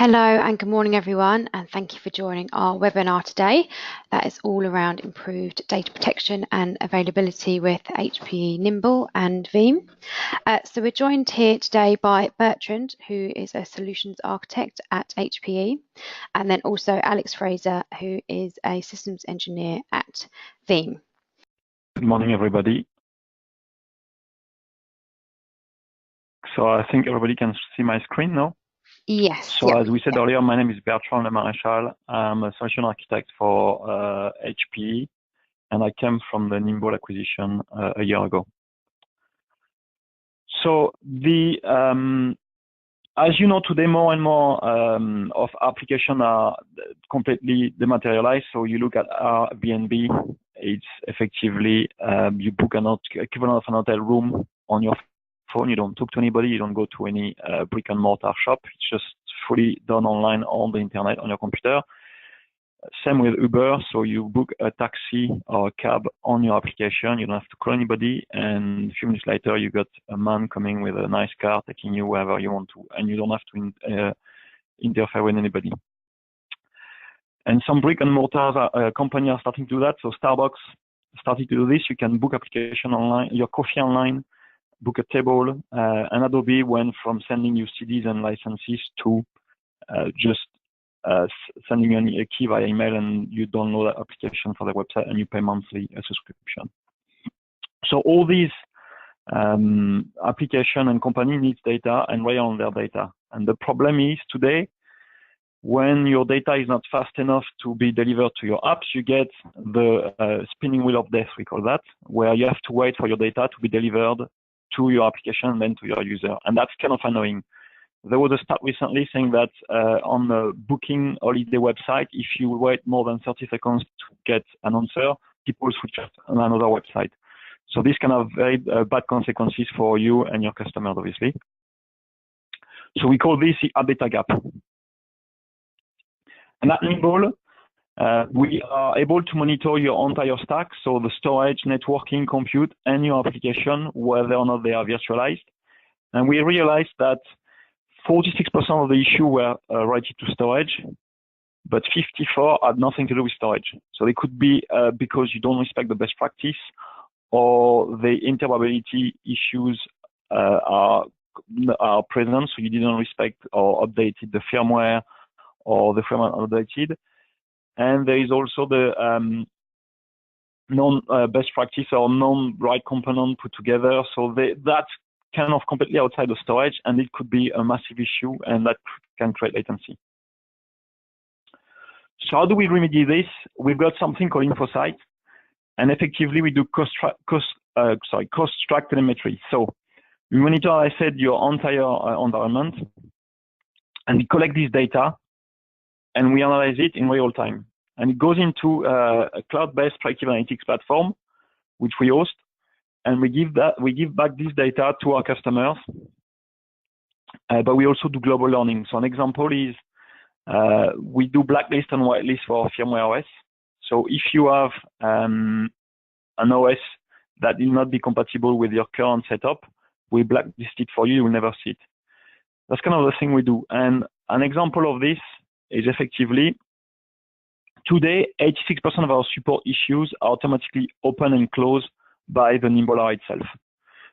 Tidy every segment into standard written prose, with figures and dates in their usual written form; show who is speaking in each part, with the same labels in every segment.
Speaker 1: Hello and good morning everyone, and thank you for joining our webinar today. That is all around improved data protection and availability with HPE Nimble and Veeam. So we're joined here today by Bertrand, who is a solutions architect at HPE, and then also Alex Fraser, who is a systems engineer at Veeam.
Speaker 2: Good morning everybody. So I think everybody can see my screen now.
Speaker 1: Yes.
Speaker 2: So as we said earlier, my name is Bertrand Lemaréchal. I'm a solution architect for HPE, and I came from the Nimble acquisition a year ago. So as you know, today more and more of applications are completely dematerialized. So you look at Airbnb, it's effectively you book an equivalent of an hotel room on your phone. You don't talk to anybody. You don't go to any brick and mortar shop. It's just fully done online on the internet on your computer. Same with Uber. So you book a taxi or a cab on your application. You don't have to call anybody. And a few minutes later, you got a man coming with a nice car taking you wherever you want to, and you don't have to interfere with anybody. And some brick and mortar companies are starting to do that. So Starbucks started to do this. You can book application online, your coffee online, book a table, and Adobe went from sending you CDs and licenses to just sending you a key via email, and you download the application for the website and you pay monthly a subscription. So all these application and company needs data and rely on their data. And the problem is today, when your data is not fast enough to be delivered to your apps, you get the spinning wheel of death, we call that, where you have to wait for your data to be delivered to your application and then to your user. And that's kind of annoying. There was a stat recently saying that on the booking holiday website, if you wait more than 30 seconds to get an answer, people switch to another website. So this can have very bad consequences for you and your customers, obviously. So we call this the data gap. And at Nimble, we are able to monitor your entire stack, so the storage, networking, compute, and your application, whether or not they are virtualized. And we realized that 46% of the issue were related to storage, but 54 had nothing to do with storage. So they could be because you don't respect the best practice, or the interoperability issues are present, so you didn't respect or updated the firmware, or the firmware updated. And there is also the non-best practice or non-right component put together. So that's kind of completely outside of storage, and it could be a massive issue, and that can create latency. So how do we remedy this? We've got something called InfoSight, and effectively we do cost track telemetry. So we monitor, I said, your entire environment, and we collect this data, and we analyze it in real time. And it goes into a cloud-based predictive analytics platform, which we host, and we give back this data to our customers. But we also do global learning. So an example is we do blacklist and whitelist for firmware OS. So if you have an OS that will not be compatible with your current setup, we blacklist it for you. You will never see it. That's kind of the thing we do. And an example of this is effectively, today, 86% of our support issues are automatically open and closed by the Nimble itself.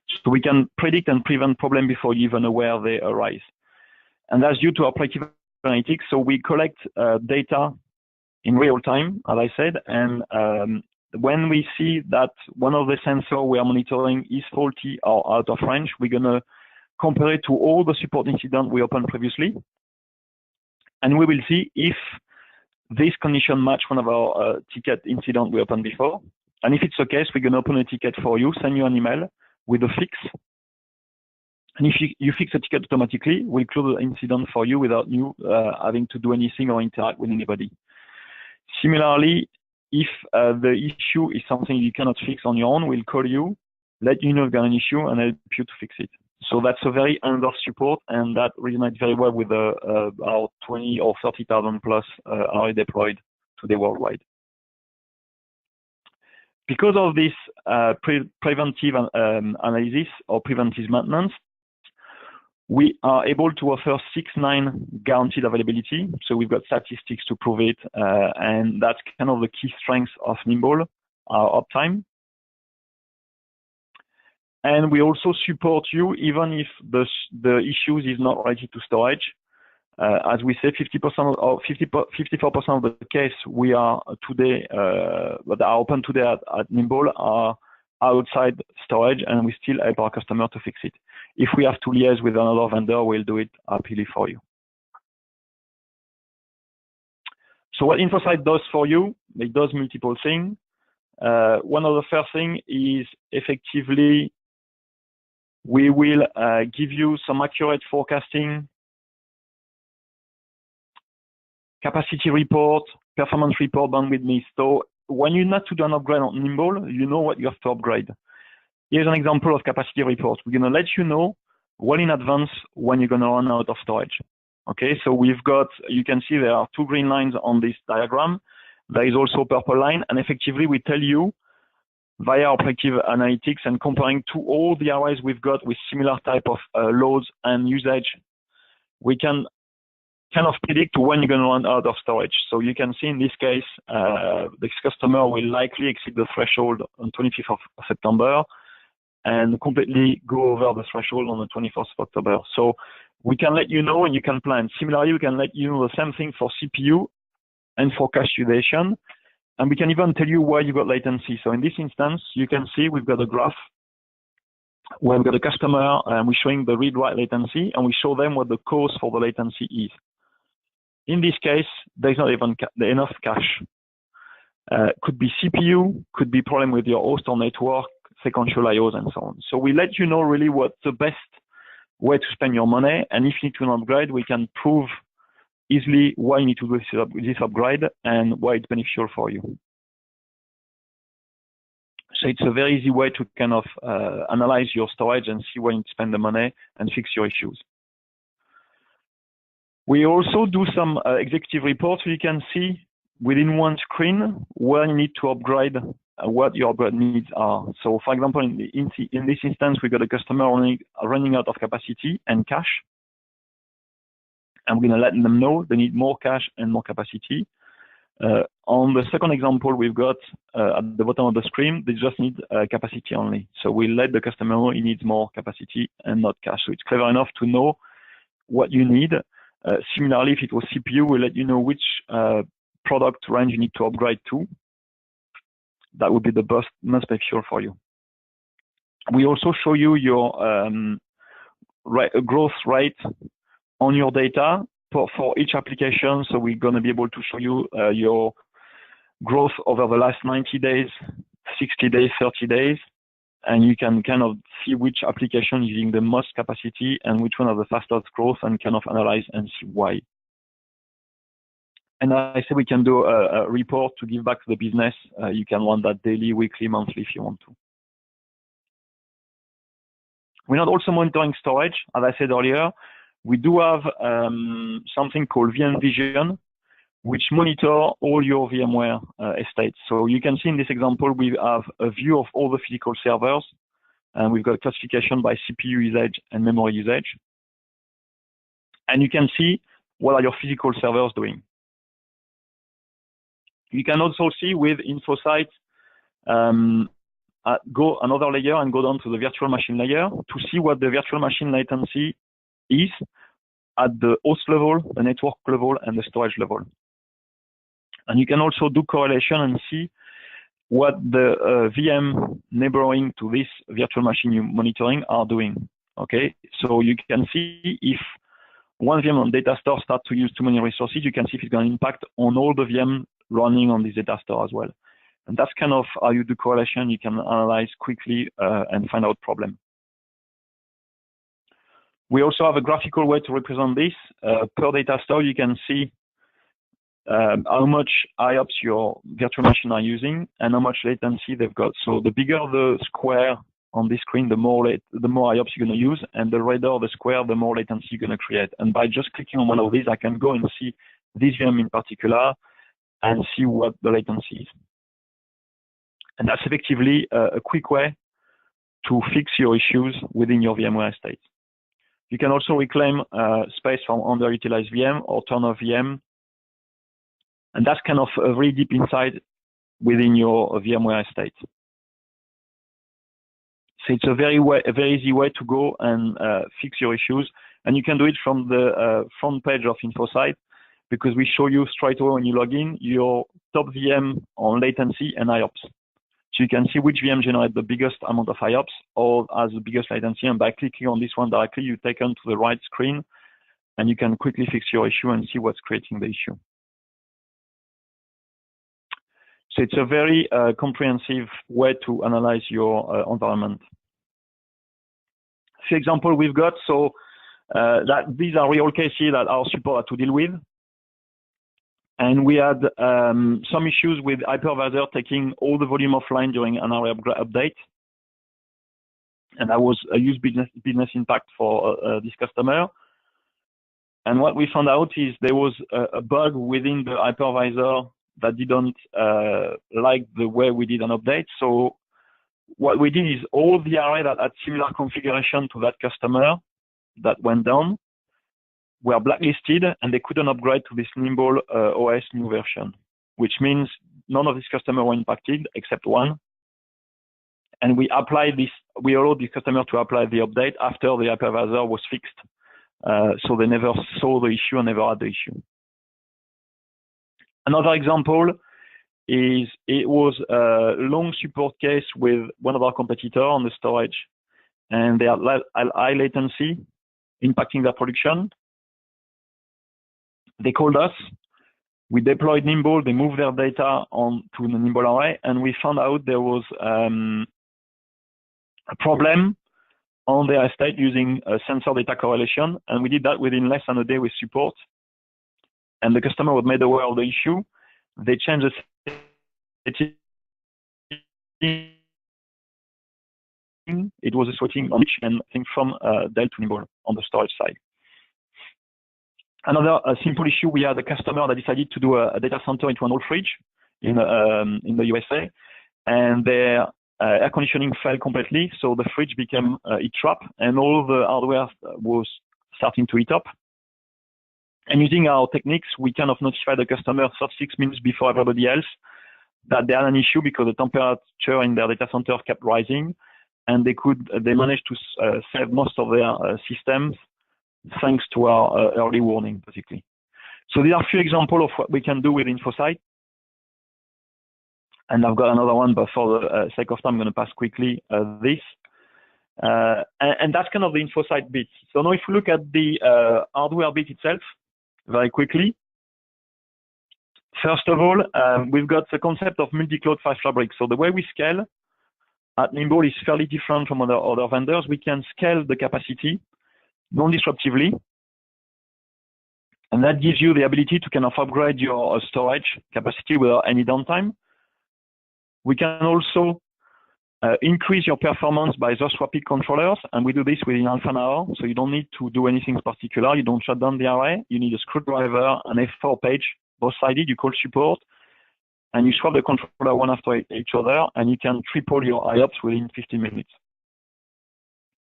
Speaker 2: So we can predict and prevent problems before you even aware they arise. And that's due to our predictive analytics. So we collect data in real time, as I said, and when we see that one of the sensors we are monitoring is faulty or out of range, we're going to compare it to all the support incidents we opened previously. And we will see if this condition match one of our ticket incident we opened before. And if it's the case, we're going to open a ticket for you, send you an email with a fix. And if you fix a ticket automatically, we'll close the incident for you without you having to do anything or interact with anybody. Similarly, if the issue is something you cannot fix on your own, we'll call you, let you know you've got an issue, and help you to fix it. So that's a very hands-off support, and that resonates very well with our 20 or 30,000 plus already deployed today worldwide. Because of this preventive analysis or preventive maintenance, We are able to offer 6-9 guaranteed availability. So we've got statistics to prove it. And that's kind of the key strength of Nimble, our uptime. And we also support you even if the issues is not related to storage. As we say, 50% or 54% of the case we are today, that are open today at Nimble are outside storage, and we still help our customer to fix it. If we have to liaise with another vendor, we'll do it happily for you. So what InfoSight does for you, it does multiple things. One of the first thing is effectively, we will give you some accurate forecasting, capacity report, performance report done with me. So when you need to do an upgrade on Nimble, you know what you have to upgrade. Here's an example of capacity report. We're going to let you know well in advance when you're going to run out of storage. Okay, so we've got, you can see there are 2 green lines on this diagram. There is also a purple line, and effectively we tell you via our predictive analytics and comparing to all the arrays we've got with similar type of loads and usage, we can kind of predict when you're going to run out of storage. So you can see in this case, this customer will likely exceed the threshold on 25th of September and completely go over the threshold on the 21st of October. So we can let you know and you can plan. Similarly, we can let you know the same thing for CPU and for cache utilization. And we can even tell you why you got latency. So in this instance, you can see we've got a graph where we've got a customer and we're showing the read-write latency, and we show them what the cause for the latency is. In this case, there's not even enough cache. Could be CPU, could be problem with your host or network, sequential IOs, and so on. So we let you know really what's the best way to spend your money, and if you need to upgrade, we can prove easily why you need to do this upgrade and why it's beneficial for you. So it's a very easy way to kind of analyze your storage and see where you spend the money and fix your issues. We also do some executive reports, so you can see within one screen where you need to upgrade, what your upgrade needs are. So for example, in this instance, we got a customer running out of capacity and cache. And we're going to let them know they need more cache and more capacity. On the second example, we've got at the bottom of the screen, they just need capacity only. So we let the customer know he needs more capacity and not cache. So it's clever enough to know what you need. Similarly, if it was CPU, we'll let you know which product range you need to upgrade to. That would be the most beneficial for you. We also show you your growth rate on your data for each application. So we're going to be able to show you your growth over the last 90 days, 60 days, 30 days. And you can kind of see which application is using the most capacity and which one are the fastest growth, and kind of analyze and see why. And I say we can do a report to give back to the business. You can run that daily, weekly, monthly if you want to. We're not also monitoring storage. As I said earlier, we do have something called VM Vision, which monitor all your VMware estates. So you can see in this example, we have a view of all the physical servers, and we've got classification by CPU usage and memory usage. And you can see what are your physical servers doing. You can also see with InfoSight, go another layer and go down to the virtual machine layer to see what the virtual machine latency is at the host level, the network level, and the storage level. And you can also do correlation and see what the VM neighboring to this virtual machine you're monitoring are doing. Okay, so you can see if one VM on data store starts to use too many resources, you can see if it's going to impact on all the VM running on this data store as well. And that's kind of how you do correlation. You can analyze quickly and find out problem. We also have a graphical way to represent this. Per data store, you can see how much IOPS your virtual machine are using and how much latency they've got. So the bigger the square on this screen, the more IOPS you're going to use, and the redder the square, the more latency you're going to create. And by just clicking on one of these, I can go and see this VM in particular and see what the latency is. And that's effectively a quick way to fix your issues within your VMware estate. You can also reclaim space from underutilized VM or turn off VM. And that's kind of a very deep insight within your VMware estate. So it's a very easy way to go and fix your issues. And you can do it from the front page of InfoSight, because we show you straight away when you log in your top VM on latency and IOPS. So you can see which VM generates the biggest amount of IOPS or has the biggest latency. And by clicking on this one directly, you're taken to the right screen and you can quickly fix your issue and see what's creating the issue. So it's a very comprehensive way to analyze your environment. For example, we've got, so that these are real cases that our support had to deal with. And we had some issues with hypervisor taking all the volume offline during an area update. And that was a huge business impact for this customer. And what we found out is there was a bug within the hypervisor that didn't like the way we did an update. So what we did is all the array that had similar configuration to that customer that went down were blacklisted, and they couldn't upgrade to this Nimble OS new version, which means none of these customers were impacted except one. And we allowed this customer to apply the update after the hypervisor was fixed. So they never saw the issue and never had the issue. Another example is it was a long support case with one of our competitors on the storage, and they had high latency impacting their production. They called us, we deployed Nimble, they moved their data on to the Nimble array, and we found out there was a problem on their estate using sensor data correlation, and we did that within less than a day with support. And the customer was made aware of the issue. They changed the setting. It was a switching on each and I think from Dell to Nimble on the storage side. Another simple issue, we had a customer that decided to do a data center into an old fridge in the USA, and their air conditioning failed completely, so the fridge became heat trap, and all the hardware was starting to heat up. And using our techniques, we kind of notify the customer 36 minutes before everybody else that they had an issue because the temperature in their data center kept rising, and they managed to save most of their systems thanks to our early warning, basically. So these are a few examples of what we can do with InfoSight. And I've got another one, but for the sake of time, I'm going to pass quickly this. And that's kind of the InfoSight bit. So now if we look at the hardware bit itself, very quickly. First of all, we've got the concept of multi-cloud file fabric. So the way we scale at Nimble is fairly different from other vendors. We can scale the capacity non-disruptively, and that gives you the ability to kind of upgrade your storage capacity without any downtime. We can also increase your performance by those swapping controllers, and we do this within half an hour, so you don't need to do anything particular. You don't shut down the array. You need a screwdriver, an F4 page, both-sided. You call support, and you swap the controller one after each other, and you can triple your IOPS within 15 minutes.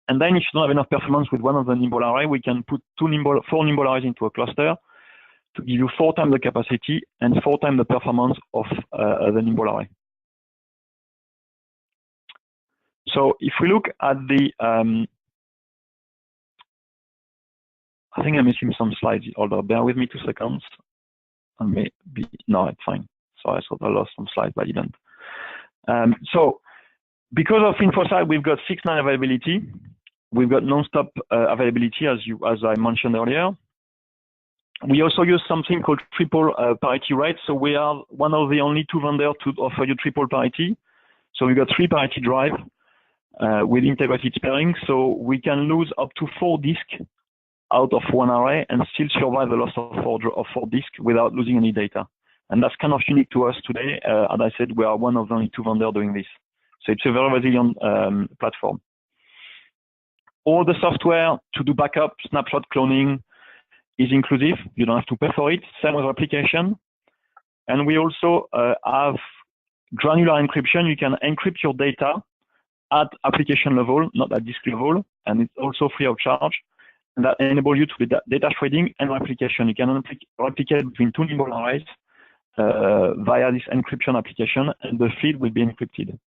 Speaker 2: And then if you don't have enough performance with one of the Nimble array, we can put 4 Nimble arrays into a cluster to give you 4 times the capacity and 4 times the performance of the Nimble array. So if we look at the, I think I'm missing some slides. Although bear with me 2 seconds. No, it's fine. So I thought I lost some slides, but I didn't. So because of InfoSight, we've got 6-9 availability. We've got non-stop availability, as I mentioned earlier. We also use something called triple parity rate. So we are one of the only 2 vendors to offer you triple parity. So we've got 3 parity drive with integrated pairing. So we can lose up to 4 disks out of 1 array and still survive the loss of 4 disks without losing any data. And that's kind of unique to us today. As I said, we are one of the only 2 vendors doing this. So it's a very resilient platform. All the software to do backup, snapshot cloning is inclusive. You don't have to pay for it. Same with application. And we also have granular encryption. You can encrypt your data at application level, not at disk level. And it's also free of charge. and that enable you to do data threading and replication. You can replicate between two Nimble arrays via this encryption application, and the feed will be encrypted.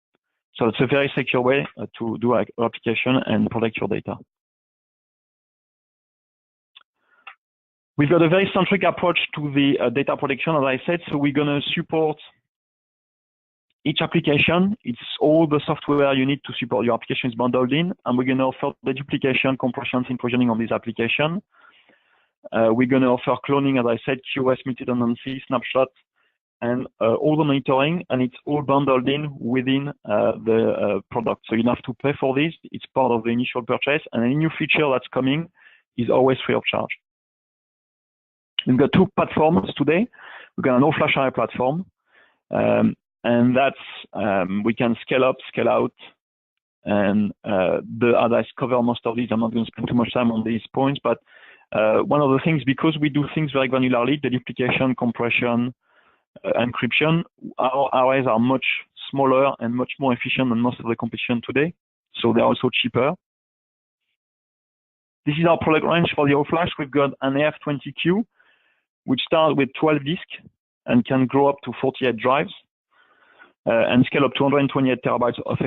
Speaker 2: So it's a very secure way to do replication and protect your data. We've got a very centric approach to the data protection, as I said. So we're going to support each application. It's all the software you need to support your application is bundled in, and we're going to offer the duplication, compression, and provisioning on this application. We're going to offer cloning, as I said, QoS, multi-tenancy, snapshot, and all the monitoring, and it's all bundled in within the product. So you don't have to pay for this. It's part of the initial purchase, and any new feature that's coming is always free of charge. We've got two platforms today. We've got an all-flash array platform, and that's we can scale up, scale out, and as I cover most of these, I'm not going to spend too much time on these points, but one of the things, because we do things very granularly, the duplication, compression, encryption, our arrays are much smaller and much more efficient than most of the competition today, so they're also cheaper. This is our product range for the all-flash. We've got an AF20Q, which starts with 12 disks and can grow up to 48 drives and scale up to 128 terabytes of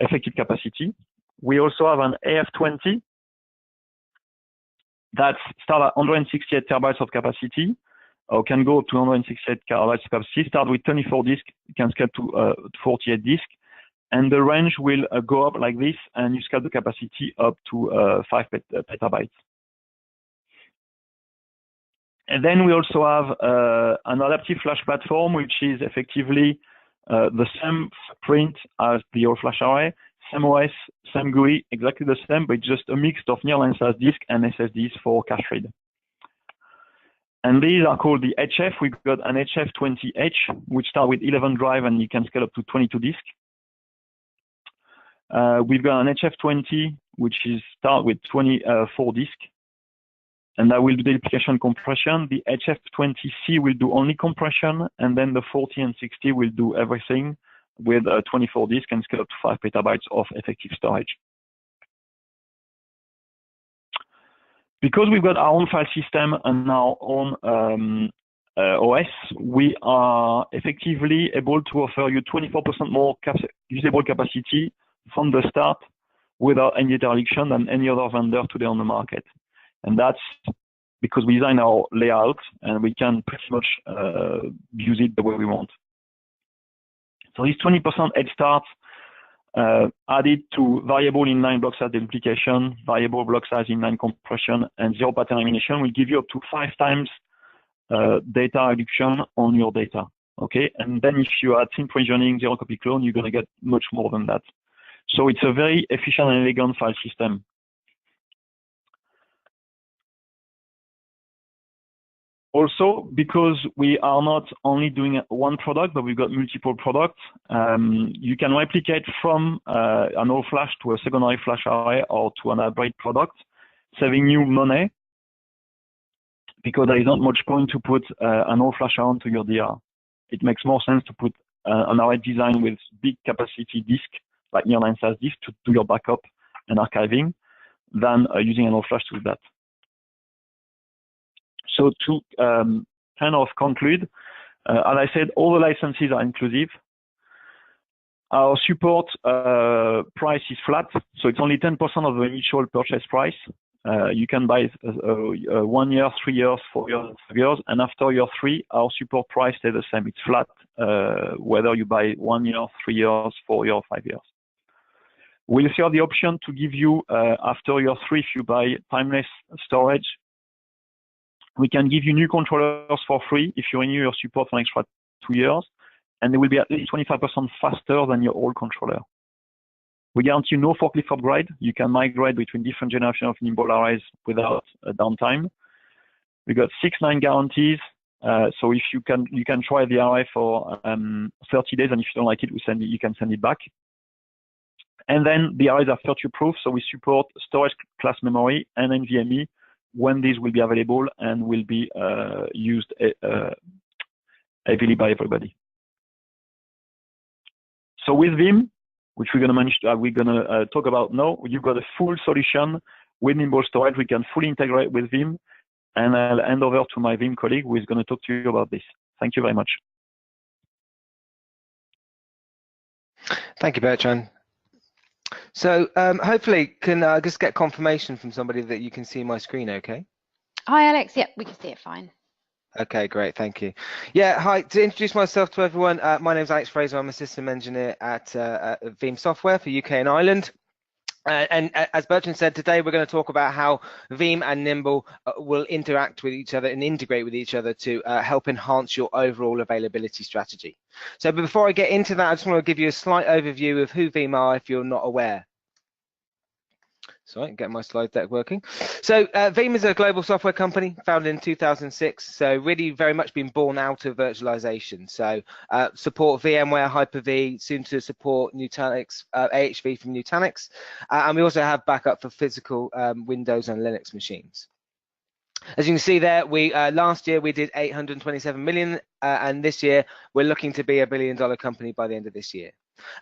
Speaker 2: effective capacity. We also have an AF20 that starts at 168 terabytes of capacity, or can go up to 168 terabytes of capacity. Start with 24 disks, it can scale to 48 disks, and the range will go up like this, and you scale the capacity up to 5 petabytes. And then we also have an adaptive flash platform, which is effectively the same footprint as the all-flash array, same OS, same GUI, exactly the same, but just a mix of nearline SAS disk and SSDs for cache read. And these are called the HF. We've got an HF20H, which starts with 11 drive, and you can scale up to 22 disks. We've got an HF20, which is start with 24 disks, and that will do the duplication compression. The HF20C will do only compression, and then the 40 and 60 will do everything with 24 disks and scale up to 5 petabytes of effective storage. Because we've got our own file system and our own OS, we are effectively able to offer you 24% more usable capacity from the start without any data reduction than any other vendor today on the market. And that's because we design our layout and we can pretty much use it the way we want. So this 20% head start added to variable inline block size duplication, variable block size inline compression, and zero pattern elimination will give you up to 5 times data reduction on your data. Okay, and then if you add sync provisioning, zero copy clone, you're going to get much more than that. So it's a very efficient and elegant file system. Also, because we are not only doing one product, but we've got multiple products, you can replicate from an all-flash to a secondary flash array or to an hybrid product, saving you money, because there is not much point to put an all-flash onto your DR. It makes more sense to put an array design with big capacity disk, like nearline SAS disk, to do your backup and archiving, than using an all-flash to do that. So to kind of conclude, as I said, all the licenses are inclusive. Our support price is flat, so it's only 10% of the initial purchase price. You can buy 1 year, 3 years, 4 years, 5 years, and after year 3, our support price stays the same. It's flat, whether you buy 1 year, 3 years, 4 years, 5 years. We'll share the option to give you, after year 3, if you buy timeless storage, we can give you new controllers for free if you renew your support for an extra 2 years, and they will be at least 25% faster than your old controller. We guarantee no forklift upgrade. You can migrate between different generations of Nimble arrays without a downtime. We got 6-9 guarantees. So if you can try the array for 30 days, and if you don't like it, you can send it back. And then the arrays are future-proof, so we support storage class memory and NVMe when these will be available and will be used heavily by everybody. So with Veeam, which we're going to talk about now, you've got a full solution with Nimble Storage, we can fully integrate with Veeam. And I'll hand over to my Veeam colleague who is going to talk to you about this. Thank you very much.
Speaker 3: Thank you, Bertrand. So hopefully, can I just get confirmation from somebody that you can see my screen okay?
Speaker 1: Hi, Alex. Yep, we can see it fine.
Speaker 3: Okay, great, thank you. Yeah, hi, to introduce myself to everyone, my name is Alex Fraser. I'm a system engineer at Veeam Software for UK and Ireland. And as Bertrand said, today we're going to talk about how Veeam and Nimble will interact with each other and integrate with each other to help enhance your overall availability strategy. So before I get into that, I just want to give you a slight overview of who Veeam are if you're not aware. Sorry, get my slide deck working. So Veeam is a global software company founded in 2006. So really very much been born out of virtualization. So support VMware, Hyper-V, soon to support Nutanix, AHV from Nutanix. And we also have backup for physical Windows and Linux machines. As you can see there, we last year we did 827 million, and this year we're looking to be $1 billion company by the end of this year.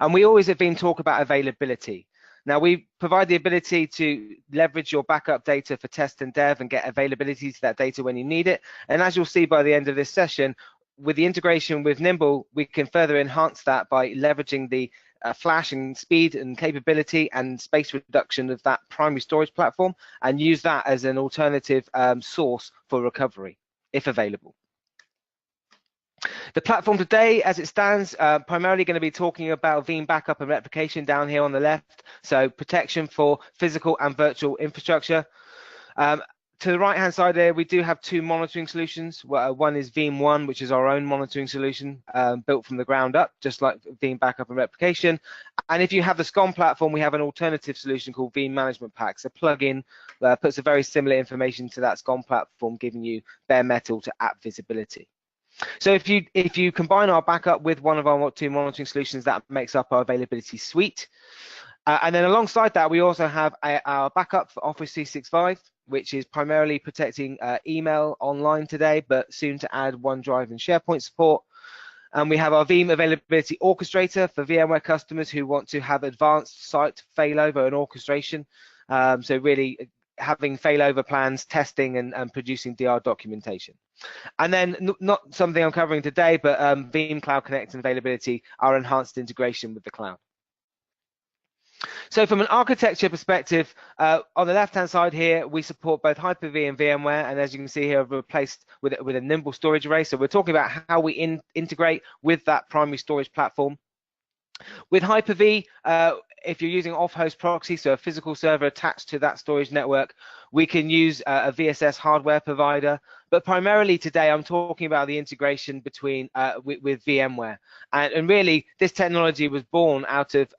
Speaker 3: And we always have been talk about availability. Now, we provide the ability to leverage your backup data for test and dev and get availability to that data when you need it. And as you'll see by the end of this session, with the integration with Nimble, we can further enhance that by leveraging the flash and speed and capability and space reduction of that primary storage platform and use that as an alternative source for recovery, if available. The platform today, as it stands, primarily going to be talking about Veeam backup and replication down here on the left. So protection for physical and virtual infrastructure. To the right-hand side there, we do have two monitoring solutions. One is Veeam One, which is our own monitoring solution built from the ground up, just like Veeam backup and replication. And if you have the SCOM platform, we have an alternative solution called Veeam Management Pack. So plugin puts a very similar information to that SCOM platform, giving you bare metal to app visibility. So if you combine our backup with one of our two monitoring solutions, that makes up our availability suite. And then alongside that, we also have our backup for Office 365, which is primarily protecting email online today, but soon to add OneDrive and SharePoint support. And we have our Veeam Availability Orchestrator for VMware customers who want to have advanced site failover and orchestration. So really having failover plans, testing, and producing DR documentation. And then not something I'm covering today, but Veeam Cloud Connect and Availability are enhanced integration with the cloud. So from an architecture perspective, on the left-hand side here, we support both Hyper-V and VMware, and as you can see here, I've replaced with a Nimble storage array. So we're talking about how we integrate with that primary storage platform. With Hyper-V, if you're using off-host proxy, so a physical server attached to that storage network, we can use a VSS hardware provider. But primarily today, I'm talking about the integration between with VMware. And really, this technology was born out of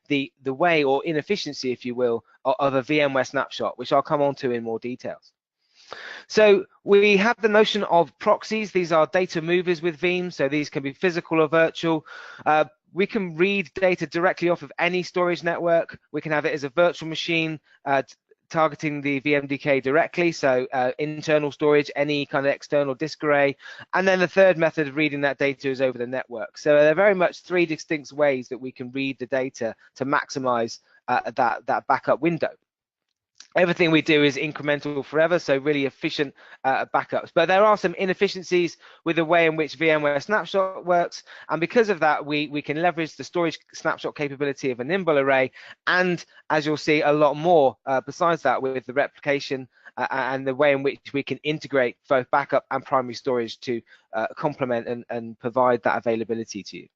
Speaker 3: the way or inefficiency, if you will, of a VMware snapshot, which I'll come on to in more details. So we have the notion of proxies. These are data movers with Veeam, so these can be physical or virtual. We can read data directly off of any storage network. We can have it as a virtual machine targeting the VMDK directly, so internal storage, any kind of external disk array. And then the third method of reading that data is over the network. So there are very much three distinct ways that we can read the data to maximize that backup window. Everything we do is incremental forever, so really efficient backups. But there are some inefficiencies with the way in which VMware Snapshot works, and because of that, we can leverage the storage snapshot capability of a Nimble array, and as you'll see, a lot more besides that with the replication and the way in which we can integrate both backup and primary storage to complement and provide that availability to you.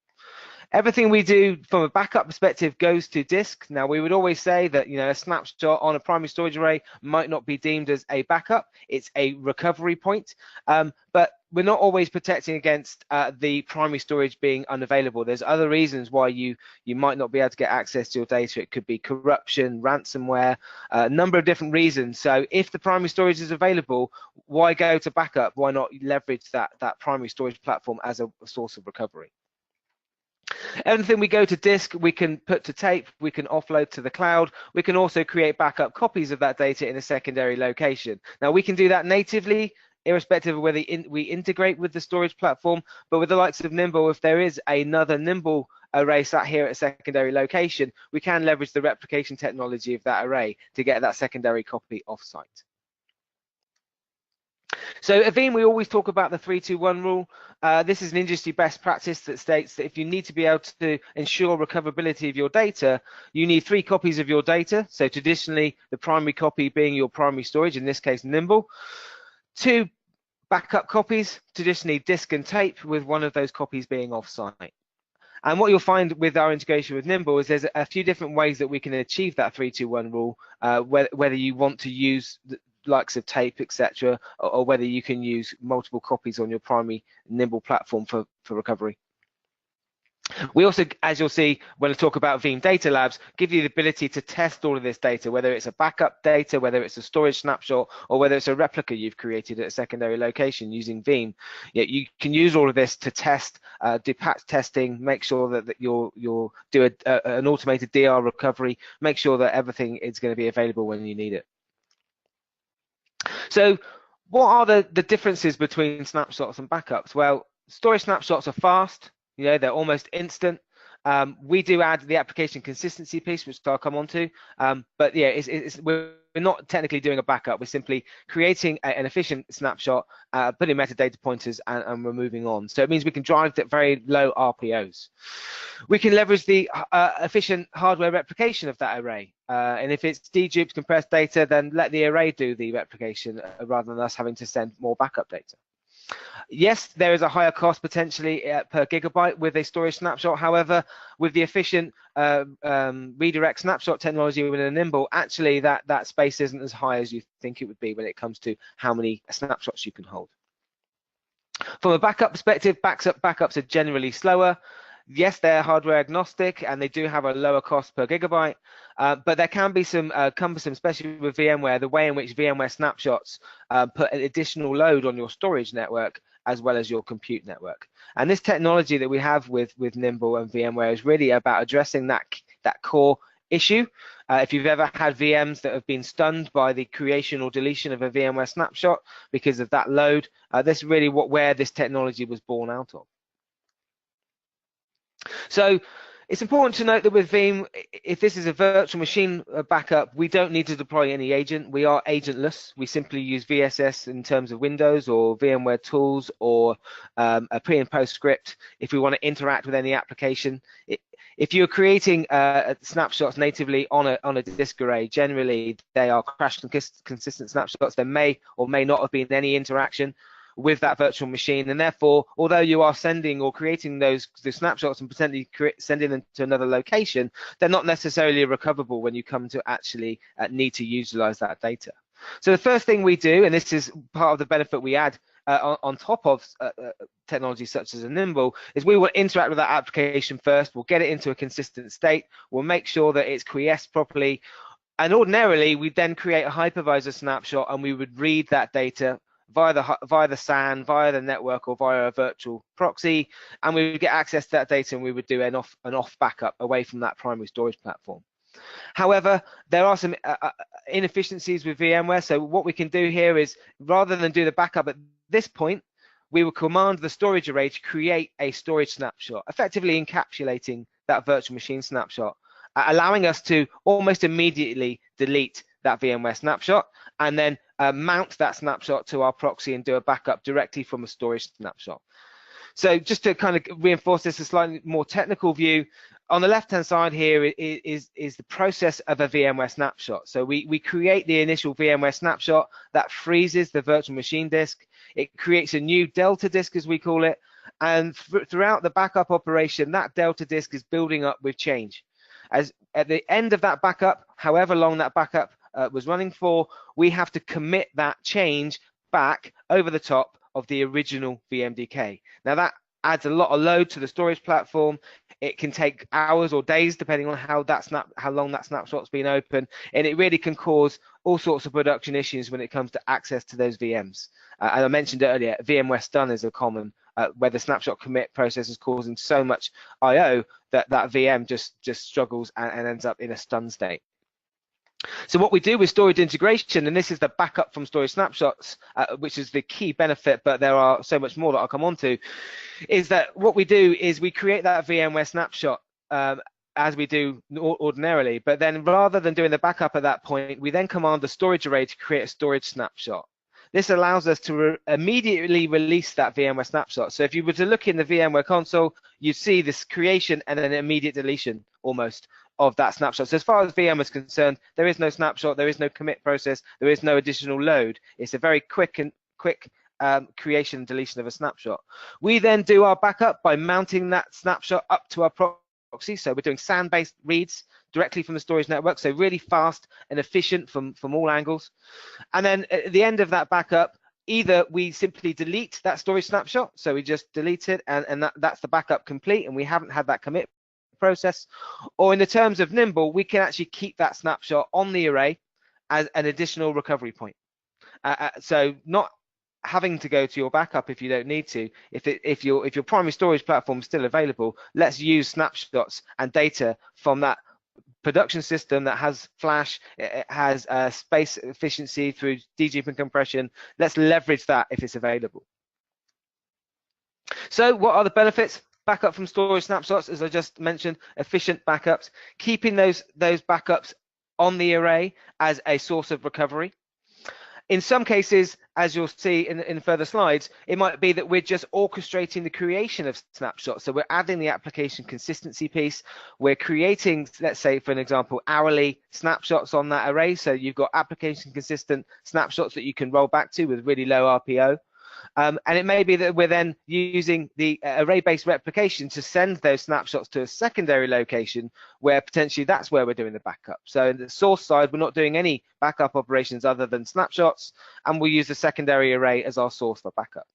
Speaker 3: Everything we do from a backup perspective goes to disk. Now, we would always say that, you know, a snapshot on a primary storage array might not be deemed as a backup. It's a recovery point, but we're not always protecting against the primary storage being unavailable. There's other reasons why you might not be able to get access to your data. It could be corruption, ransomware, a number of different reasons. So if the primary storage is available, why go to backup? Why not leverage that primary storage platform as a source of recovery? Everything we go to disk, we can put to tape, we can offload to the cloud, we can also create backup copies of that data in a secondary location. Now, we can do that natively, irrespective of whether we integrate with the storage platform, but with the likes of Nimble, if there is another Nimble array sat here at a secondary location, we can leverage the replication technology of that array to get that secondary copy offsite. So at Veeam, we always talk about the 3-2-1 rule. This is an industry best practice that states that if you need to be able to ensure recoverability of your data, you need 3 copies of your data. So traditionally, the primary copy being your primary storage, in this case, Nimble. 2 backup copies, traditionally disk and tape, with one of those copies being offsite. And what you'll find with our integration with Nimble is there's a few different ways that we can achieve that 3-2-1 rule, whether you want to use the likes of tape, etc., or whether you can use multiple copies on your primary Nimble platform for recovery. We also, as you'll see when I talk about Veeam DataLabs, give you the ability to test all of this data, whether it's a backup data, whether it's a storage snapshot, or whether it's a replica you've created at a secondary location using Veeam. You can use all of this to test, do patch testing, make sure that you'll do an automated DR recovery, make sure that everything is going to be available when you need it. So what are the differences between snapshots and backups? Well, storage snapshots are fast. They're almost instant. We do add the application consistency piece, which I'll come on to. But yeah, we're not technically doing a backup. We're simply creating an efficient snapshot, putting metadata pointers, and we're moving on. So it means we can drive at very low RPOs. We can leverage the efficient hardware replication of that array. And if it's deduped compressed data, then let the array do the replication rather than us having to send more backup data. Yes, there is a higher cost potentially per gigabyte with a storage snapshot. However, with the efficient redirect snapshot technology within Nimble, actually that space isn't as high as you think it would be when it comes to how many snapshots you can hold. From a backup perspective, backups are generally slower. Yes, they're hardware agnostic and they do have a lower cost per gigabyte, but there can be some cumbersome, especially with VMware, the way in which VMware snapshots put an additional load on your storage network as well as your compute network. And this technology that we have with Nimble and VMware is really about addressing that core issue. If you've ever had VMs that have been stunned by the creation or deletion of a VMware snapshot because of that load, this is really where this technology was born out of. So it's important to note that with Veeam, if this is a virtual machine backup, we don't need to deploy any agent. We are agentless. We simply use VSS in terms of Windows or VMware tools or a pre and post script if we want to interact with any application. If you're creating snapshots natively on a disk array, generally they are crash consistent snapshots. There may or may not have been any interaction with that virtual machine, and therefore, although you are sending or creating the snapshots and potentially sending them to another location, they're not necessarily recoverable when you come to actually need to utilize that data. So the first thing we do, and this is part of the benefit we add on top of technology such as a Nimble, is we will interact with that application first. We'll get it into a consistent state. We'll make sure that it's quiesced properly, and ordinarily we then create a hypervisor snapshot, and we would read that data via the SAN, via the network, or via a virtual proxy, and we would get access to that data, and we would do an off backup away from that primary storage platform. However, there are some inefficiencies with VMware. So what we can do here is, rather than do the backup at this point, we will command the storage array to create a storage snapshot, effectively encapsulating that virtual machine snapshot, allowing us to almost immediately delete that VMware snapshot and then mount that snapshot to our proxy and do a backup directly from a storage snapshot. So just to kind of reinforce this, a slightly more technical view, on the left-hand side here is the process of a VMware snapshot. So we create the initial VMware snapshot that freezes the virtual machine disk. It creates a new Delta disk, as we call it, and throughout the backup operation, that Delta disk is building up with change. As at the end of that backup, however long that backup was running for, we have to commit that change back over the top of the original VMDK. Now that adds a lot of load to the storage platform. It can take hours or days depending on how long that snapshot's been open, and it really can cause all sorts of production issues when it comes to access to those VMs. And I mentioned earlier, VMware stun is a common where the snapshot commit process is causing so much I/O that VM just struggles and ends up in a stun state. So what we do with storage integration, and this is the backup from Storage Snapshots, which is the key benefit, but there are so much more that I'll come on to, is that what we do is we create that VMware snapshot as we do ordinarily, but then rather than doing the backup at that point, we then command the storage array to create a storage snapshot. This allows us to immediately release that VMware snapshot. So if you were to look in the VMware console, you'd see this creation and an immediate deletion almost of that snapshot. So as far as VM is concerned, there is no snapshot, there is no commit process, there is no additional load. It's a very quick creation and deletion of a snapshot. We then do our backup by mounting that snapshot up to our proxy. So we're doing SAN-based reads directly from the storage network, so really fast and efficient from all angles. And then at the end of that backup, either we simply delete that storage snapshot, so we just delete it, and that's the backup complete, and we haven't had that commit process, or in the terms of Nimble, we can actually keep that snapshot on the array as an additional recovery point. So not having to go to your backup if you don't need to. If your primary storage platform is still available, let's use snapshots and data from that production system that has flash, it has space efficiency through dedupe and compression. Let's leverage that if it's available. So what are the benefits? Backup from storage snapshots, as I just mentioned, efficient backups, keeping those backups on the array as a source of recovery. In some cases, as you'll see in further slides, it might be that we're just orchestrating the creation of snapshots. So we're adding the application consistency piece. We're creating, let's say, for an example, hourly snapshots on that array. So you've got application consistent snapshots that you can roll back to with really low RPO. And it may be that we're then using the array-based replication to send those snapshots to a secondary location where potentially that's where we're doing the backup. So in the source side, we're not doing any backup operations other than snapshots, and we'll use the secondary array as our source for backup.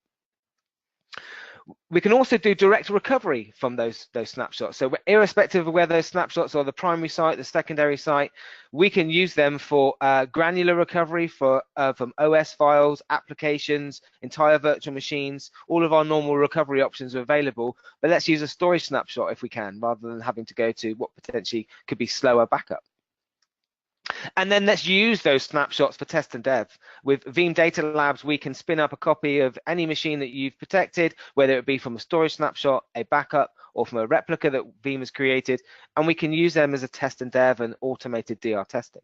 Speaker 3: We can also do direct recovery from those snapshots. So irrespective of whether those snapshots are the primary site, the secondary site, we can use them for granular recovery from OS files, applications, entire virtual machines. All of our normal recovery options are available, but let's use a storage snapshot if we can, rather than having to go to what potentially could be slower backup. And then let's use those snapshots for test and dev. With Veeam DataLabs, we can spin up a copy of any machine that you've protected, whether it be from a storage snapshot, a backup, or from a replica that Veeam has created, and we can use them as a test and dev and automated DR testing.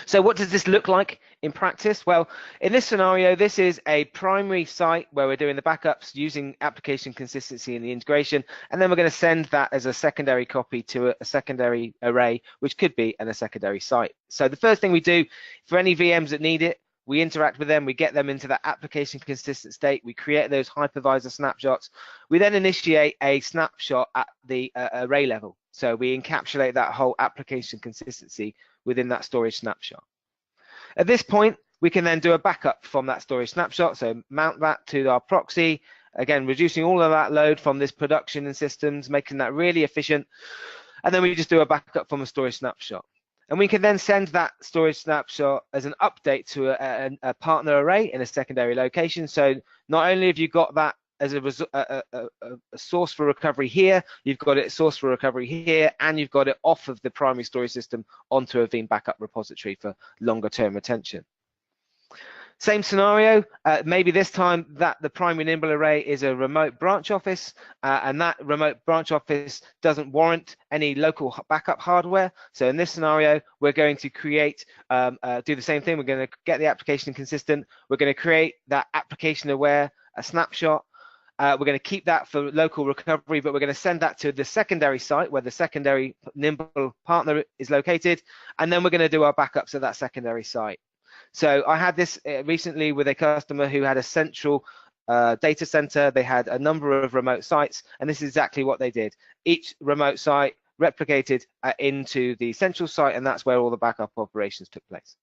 Speaker 3: So what does this look like in practice? Well, in this scenario, this is a primary site where we're doing the backups using application consistency and the integration, and then we're going to send that as a secondary copy to a secondary array, which could be in a secondary site. So the first thing we do for any VMs that need it, we interact with them, we get them into that application consistent state, we create those hypervisor snapshots, we then initiate a snapshot at the array level. So we encapsulate that whole application consistency within that storage snapshot. At this point, we can then do a backup from that storage snapshot, so mount that to our proxy, again, reducing all of that load from this production and systems, making that really efficient, and then we just do a backup from a storage snapshot. And we can then send that storage snapshot as an update to a partner array in a secondary location. So not only have you got that as a source for recovery here, you've got it source for recovery here, and you've got it off of the primary storage system onto a Veeam backup repository for longer term retention. Same scenario, maybe this time that the primary Nimble array is a remote branch office, and that remote branch office doesn't warrant any local backup hardware. So in this scenario, we're going to create, do the same thing. We're going to get the application consistent. We're going to create that application aware, a snapshot. We're going to keep that for local recovery, but we're going to send that to the secondary site where the secondary Nimble partner is located, and then we're going to do our backups at that secondary site. So I had this recently with a customer who had a central data center. They had a number of remote sites, and this is exactly what they did. Each remote site replicated into the central site, and that's where all the backup operations took place.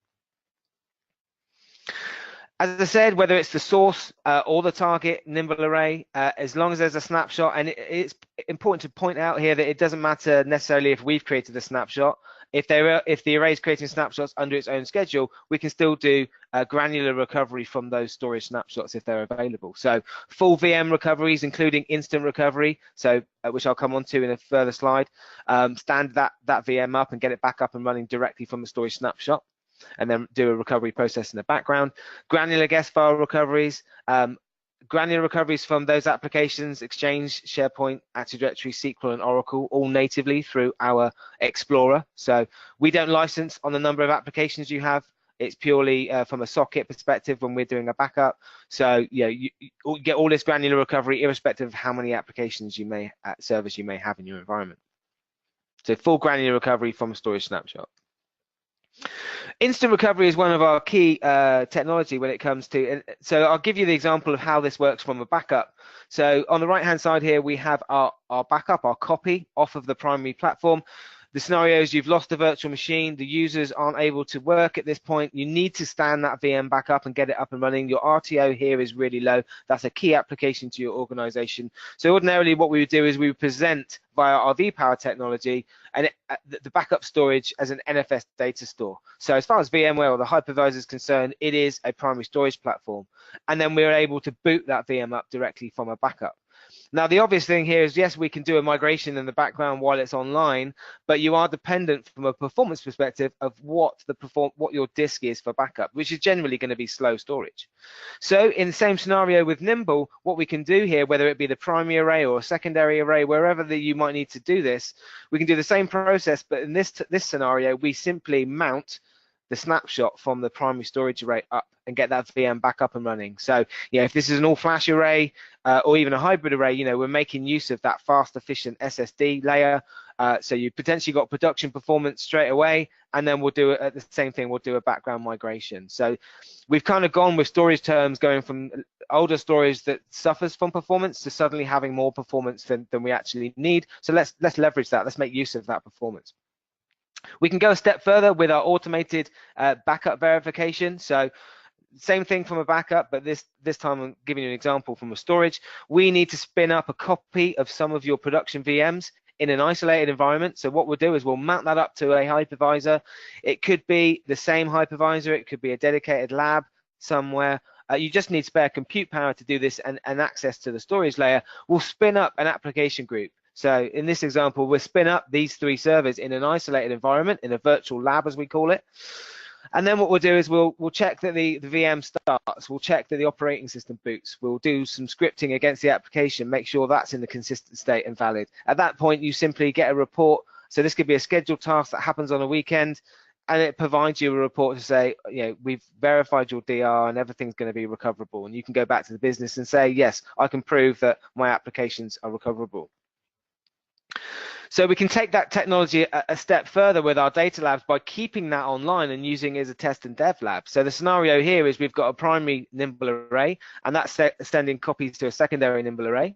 Speaker 3: As I said, whether it's the source or the target Nimble array, as long as there's a snapshot, and it's important to point out here that it doesn't matter necessarily if we've created a snapshot. If the array is creating snapshots under its own schedule, we can still do granular recovery from those storage snapshots if they're available. So full VM recoveries, including instant recovery, so which I'll come on to in a further slide, stand that VM up and get it back up and running directly from the storage snapshot, and then do a recovery process in the background. Granular guest file recoveries, granular recoveries from those applications, Exchange, SharePoint, Active Directory, SQL, and Oracle, all natively through our Explorer. So we don't license on the number of applications you have. It's purely from a socket perspective when we're doing a backup. So you get all this granular recovery irrespective of how many applications you may, servers you may have in your environment. So full granular recovery from a storage snapshot. Instant recovery is one of our key technology when it comes to, so I'll give you the example of how this works from a backup. So on the right hand side here we have our backup, our copy off of the primary platform. The scenario is you've lost a virtual machine, the users aren't able to work at this point, you need to stand that VM back up and get it up and running. Your RTO here is really low. That's a key application to your organization. So ordinarily what we would do is we would present via our vPower technology and the backup storage as an NFS data store. So as far as VMware or the hypervisor is concerned, it is a primary storage platform. And then we're able to boot that VM up directly from a backup. Now, the obvious thing here is, yes, we can do a migration in the background while it's online, but you are dependent from a performance perspective of what your disk is for backup, which is generally going to be slow storage. So in the same scenario with Nimble, what we can do here, whether it be the primary array or a secondary array, wherever you might need to do this, we can do the same process, but in this scenario, we simply mount the snapshot from the primary storage array up and get that VM back up and running. So if this is an all-flash array or even a hybrid array, we're making use of that fast, efficient SSD layer. So you potentially got production performance straight away, and then we'll do the same thing. We'll do a background migration. So we've kind of gone with storage terms going from older storage that suffers from performance to suddenly having more performance than we actually need. So let's leverage that. Let's make use of that performance. We can go a step further with our automated backup verification. So same thing from a backup, but this time I'm giving you an example from a storage. We need to spin up a copy of some of your production VMs in an isolated environment. So what we'll do is we'll mount that up to a hypervisor. It could be the same hypervisor. It could be a dedicated lab somewhere. You just need spare compute power to do this and access to the storage layer. We'll spin up an application group. So in this example, we'll spin up these 3 servers in an isolated environment, in a virtual lab, as we call it. And then what we'll do is we'll check that the VM starts. We'll check that the operating system boots. We'll do some scripting against the application, make sure that's in the consistent state and valid. At that point, you simply get a report. So this could be a scheduled task that happens on a weekend, and it provides you a report to say, we've verified your DR and everything's going to be recoverable. And you can go back to the business and say, yes, I can prove that my applications are recoverable. So we can take that technology a step further with our data labs by keeping that online and using it as a test and dev lab. So the scenario here is we've got a primary Nimble array, and that's sending copies to a secondary Nimble array.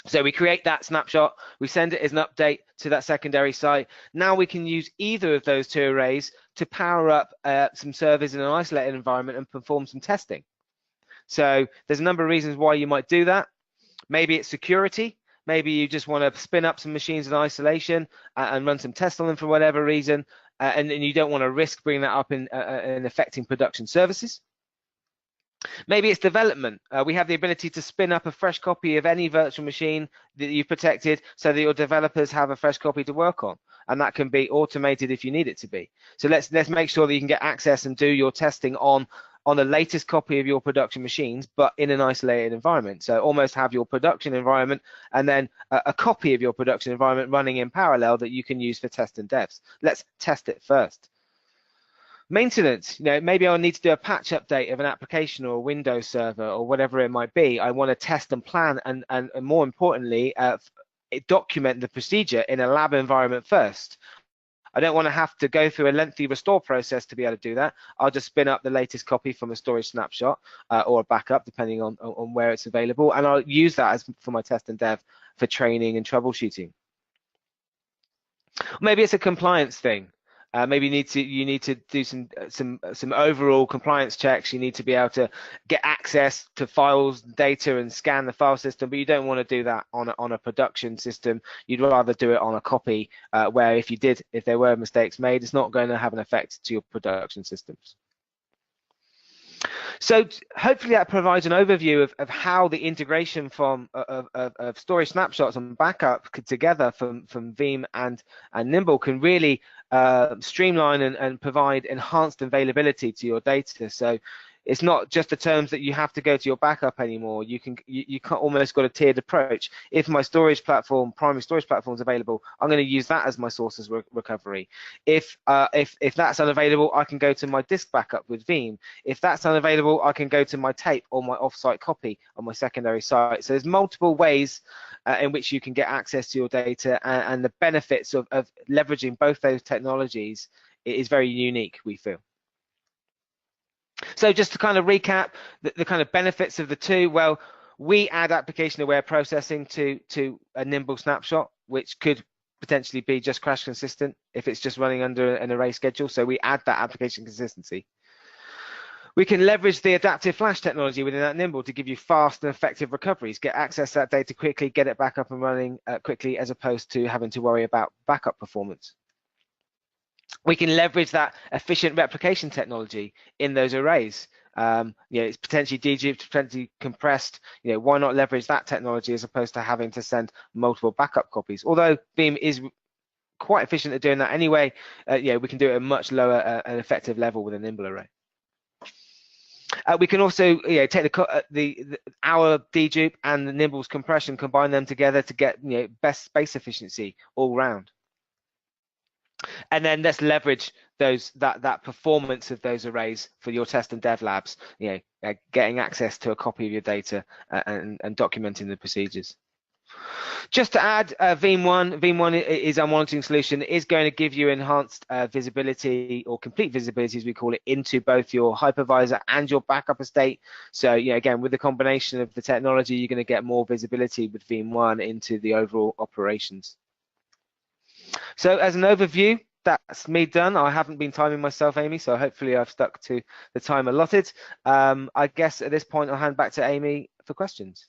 Speaker 3: So we create that snapshot, we send it as an update to that secondary site. Now we can use either of those 2 arrays to power up some servers in an isolated environment and perform some testing. So there's a number of reasons why you might do that. Maybe it's security. Maybe you just want to spin up some machines in isolation and run some tests on them for whatever reason, and you don't want to risk bringing that up and affecting production services. Maybe it's development. We have the ability to spin up a fresh copy of any virtual machine that you've protected so that your developers have a fresh copy to work on, and that can be automated if you need it to be. So let's make sure that you can get access and do your testing on the latest copy of your production machines, but in an isolated environment. So almost have your production environment and then a copy of your production environment running in parallel that you can use for test and devs. Let's test it first. Maintenance, maybe I'll need to do a patch update of an application or a Windows server or whatever it might be. I want to test and plan and more importantly, document the procedure in a lab environment first. I don't want to have to go through a lengthy restore process to be able to do that. I'll just spin up the latest copy from a storage snapshot or a backup, depending on where it's available, and I'll use that for my test and dev for training and troubleshooting. Maybe it's a compliance thing. Maybe you need to do some overall compliance checks. You need to be able to get access to files, data, and scan the file system, but you don't want to do that on a production system. You'd rather do it on a copy, where if there were mistakes made, it's not going to have an effect to your production systems. So hopefully that provides an overview of how the integration of storage snapshots and backup together from Veeam and Nimble can really streamline and provide enhanced availability to your data. So it's not just the terms that you have to go to your backup anymore. You almost got a tiered approach. If my storage platform, primary storage platform, is available, I'm going to use that as my source of recovery. If that's unavailable, I can go to my disk backup with Veeam. If that's unavailable, I can go to my tape or my offsite copy on my secondary site. So there's multiple ways in which you can get access to your data, and the benefits of leveraging both those technologies is very unique, we feel. So just to kind of recap the kind of benefits of the two, well, we add application-aware processing to a Nimble snapshot, which could potentially be just crash consistent if it's just running under an array schedule. So we add that application consistency. We can leverage the adaptive flash technology within that Nimble to give you fast and effective recoveries, get access to that data quickly, get it back up and running quickly, as opposed to having to worry about backup performance. We can leverage that efficient replication technology in those arrays. It's potentially deduped, potentially compressed. Why not leverage that technology as opposed to having to send multiple backup copies? Although Veeam is quite efficient at doing that anyway, we can do it at a much lower and effective level with a Nimble array. We can also take our dedupe and the Nimble's compression, combine them together to get best space efficiency all round. And then let's leverage that performance of those arrays for your test and dev labs, getting access to a copy of your data and documenting the procedures. Just to add, Veeam 1 is our monitoring solution. It is going to give you enhanced visibility, or complete visibility as we call it, into both your hypervisor and your backup estate. So again, with the combination of the technology, you're going to get more visibility with Veeam 1 into the overall operations. So as an overview, that's me done. I haven't been timing myself, Amy, so hopefully I've stuck to the time allotted. I guess at this point I'll hand back to Amy for questions.